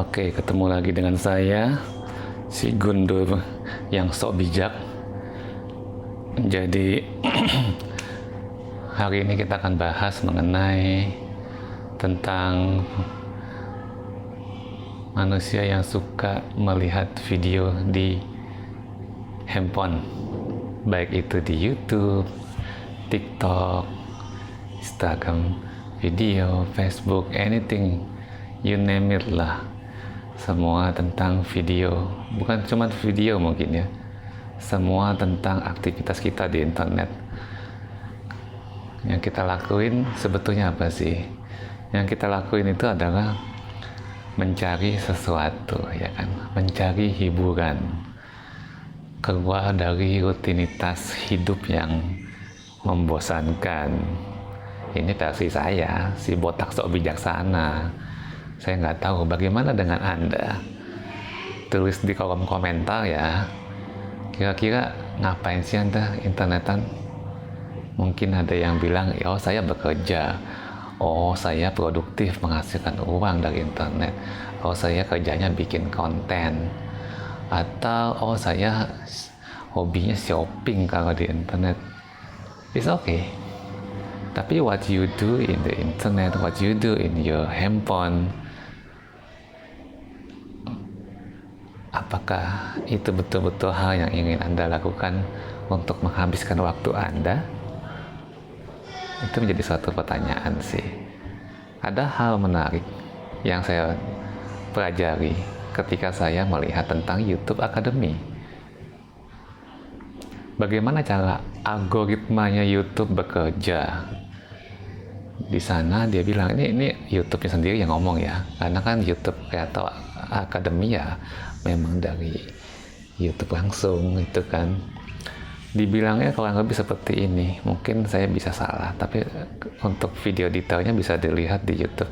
Oke, ketemu lagi dengan saya, si Gundur yang sok bijak. Jadi, hari ini kita akan bahas mengenai tentang manusia yang suka melihat video di handphone, baik itu di YouTube, TikTok, Instagram, video, Facebook, anything, you name it lah. Semua tentang video, bukan cuma video mungkin ya, semua tentang aktivitas kita di internet. Yang kita lakuin sebetulnya apa sih? Yang kita lakuin itu adalah mencari sesuatu, ya kan? Mencari hiburan, keluar dari rutinitas hidup yang membosankan. Ini versi saya, si botak sok bijaksana. Saya nggak tahu bagaimana dengan Anda. Tulis di kolom komentar ya. Kira-kira ngapain sih Anda internetan? Mungkin ada yang bilang, oh saya bekerja. Oh saya produktif menghasilkan uang dari internet. Oh saya kerjanya bikin konten. Atau oh saya hobinya shopping kalau di internet. It's okay. Tapi what you do in the internet, what you do in your handphone, apakah itu betul-betul hal yang ingin Anda lakukan untuk menghabiskan waktu Anda? Itu menjadi suatu pertanyaan sih. Ada hal menarik yang saya pelajari ketika saya melihat tentang YouTube Academy. Bagaimana cara algoritmanya YouTube bekerja? Di sana dia bilang, ini YouTube-nya sendiri yang ngomong ya, karena kan YouTube Creator Academy ya memang dari YouTube langsung itu kan. Dibilangnya kurang lebih seperti ini, mungkin saya bisa salah, tapi untuk video detailnya bisa dilihat di YouTube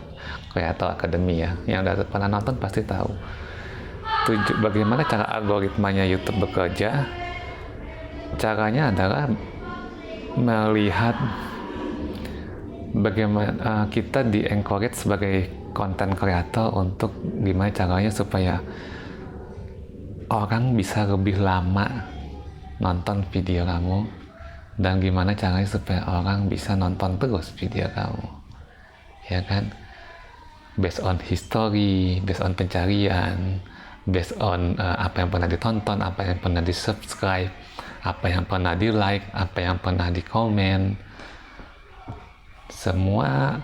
Creator Academy ya. Yang udah pernah nonton pasti tahu. Bagaimana cara algoritmanya YouTube bekerja? Caranya adalah melihat bagaimana kita di-encourage sebagai content creator untuk gimana caranya supaya orang bisa lebih lama nonton video kamu, dan gimana caranya supaya orang bisa nonton terus video kamu, ya kan? Based on history, based on pencarian, based on apa yang pernah ditonton, apa yang pernah di subscribe, apa yang pernah di like, apa yang pernah di komen. Semua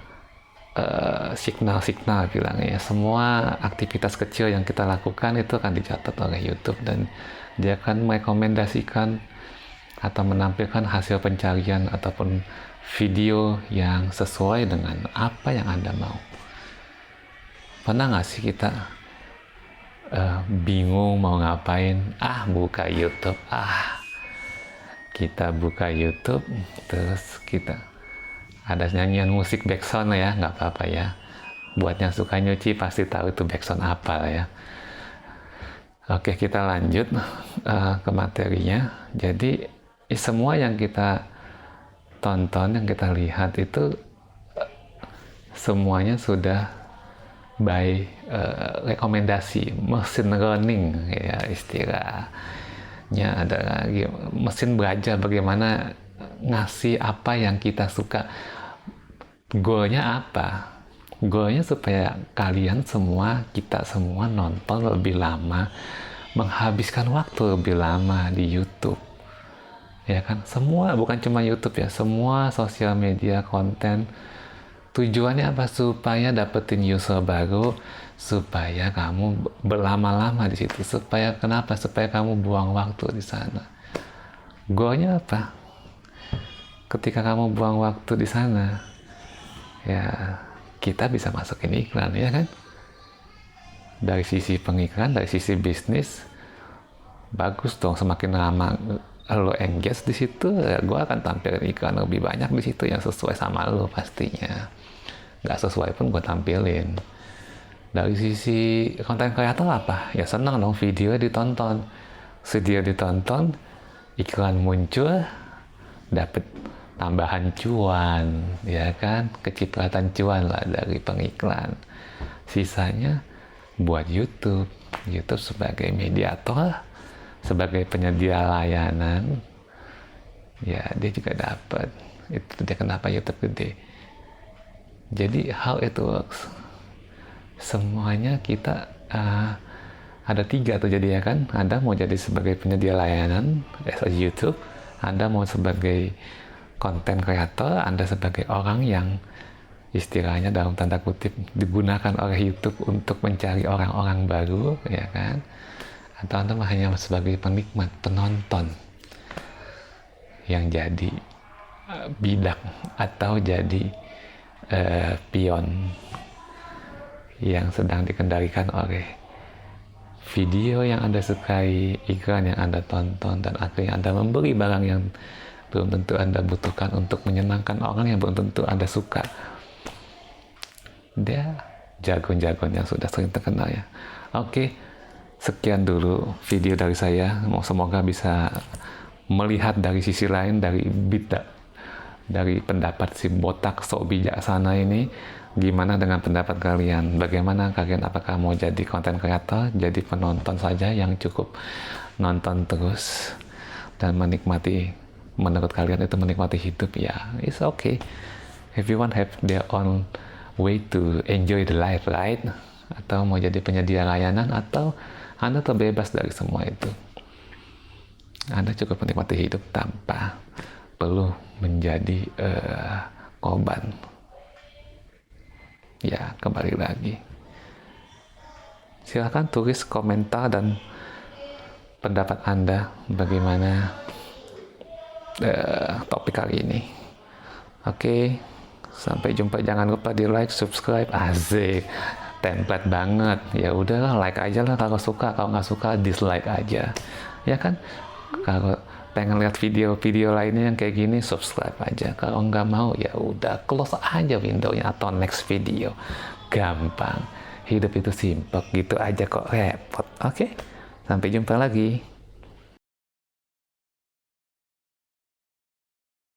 signal-signal bilangnya, semua aktivitas kecil yang kita lakukan itu akan dicatat oleh YouTube, dan dia akan merekomendasikan atau menampilkan hasil pencarian ataupun video yang sesuai dengan apa yang Anda mau. Pernah nggak sih kita bingung mau ngapain? Buka YouTube. Kita buka YouTube, terus kita ada nyanyian musik backsound ya, nggak apa-apa ya. Buat yang suka nyuci pasti tahu itu backsound apa ya. Oke, kita lanjut ke materinya. Jadi semua yang kita tonton, yang kita lihat itu semuanya sudah by rekomendasi machine learning ya, istilahnya adalah mesin belajar bagaimana ngasih apa yang kita suka. Goalnya apa? Goalnya supaya kalian semua, kita semua nonton lebih lama, menghabiskan waktu lebih lama di YouTube, ya kan? Semua, bukan cuma YouTube ya, semua sosial media konten. Tujuannya apa? Supaya dapetin user baru, supaya kamu berlama-lama di situ. Supaya kenapa? Supaya kamu buang waktu di sana. Goalnya apa? Ketika kamu buang waktu di sana, ya kita bisa masukin iklan, ya kan? Dari sisi pengiklan, dari sisi bisnis, bagus dong. Semakin lama lo engage di situ, ya gue akan tampilin iklan lebih banyak di situ yang sesuai sama lo pastinya. Nggak sesuai pun gue tampilin. Dari sisi konten kreator apa? Ya senang dong video ditonton. Video ditonton, iklan muncul, dapet tambahan cuan, ya kan? Kecipratan cuan lah dari pengiklan. Sisanya buat YouTube sebagai mediator, sebagai penyedia layanan, ya dia juga dapat. Itu dia kenapa YouTube gede. Jadi how it works, semuanya kita ada 3 tuh jadi ya kan. Anda mau jadi sebagai penyedia layanan as a YouTube, Anda mau sebagai content creator, Anda sebagai orang yang istilahnya dalam tanda kutip digunakan oleh YouTube untuk mencari orang-orang baru, ya kan? Atau Anda hanya sebagai penikmat, penonton yang jadi bidak atau jadi pion yang sedang dikendalikan oleh video yang Anda sukai, iklan yang Anda tonton, dan akhirnya Anda membeli barang yang belum tentu Anda butuhkan untuk menyenangkan orang yang belum tentu Anda suka. Dia jargon-jargon yang sudah sering terkenal ya. Oke, sekian dulu video dari saya. Semoga bisa melihat dari sisi lain, dari pendapat si botak sok bijaksana ini. Gimana dengan pendapat kalian? Bagaimana kalian, apakah mau jadi content creator, jadi penonton saja yang cukup nonton terus dan menikmati, menurut kalian itu menikmati hidup? Ya, it's okay. Everyone have their own way to enjoy the life, right? Atau mau jadi penyedia layanan, atau Anda terbebas dari semua itu. Anda cukup menikmati hidup tanpa perlu menjadi korban. Ya, kembali lagi. Silahkan tulis komentar dan pendapat Anda bagaimana topik kali ini. Oke, sampai jumpa. Jangan lupa di like, subscribe. Asik, template banget. Ya udahlah, like aja lah kalau suka. Kalau nggak suka, dislike aja. Ya kan? Kalau pengen lihat video-video lainnya yang kayak gini, subscribe aja. Kalau nggak mau, ya udah close aja windownya atau next video. Gampang. Hidup itu simpel gitu aja kok, repot. Oke? Sampai jumpa lagi.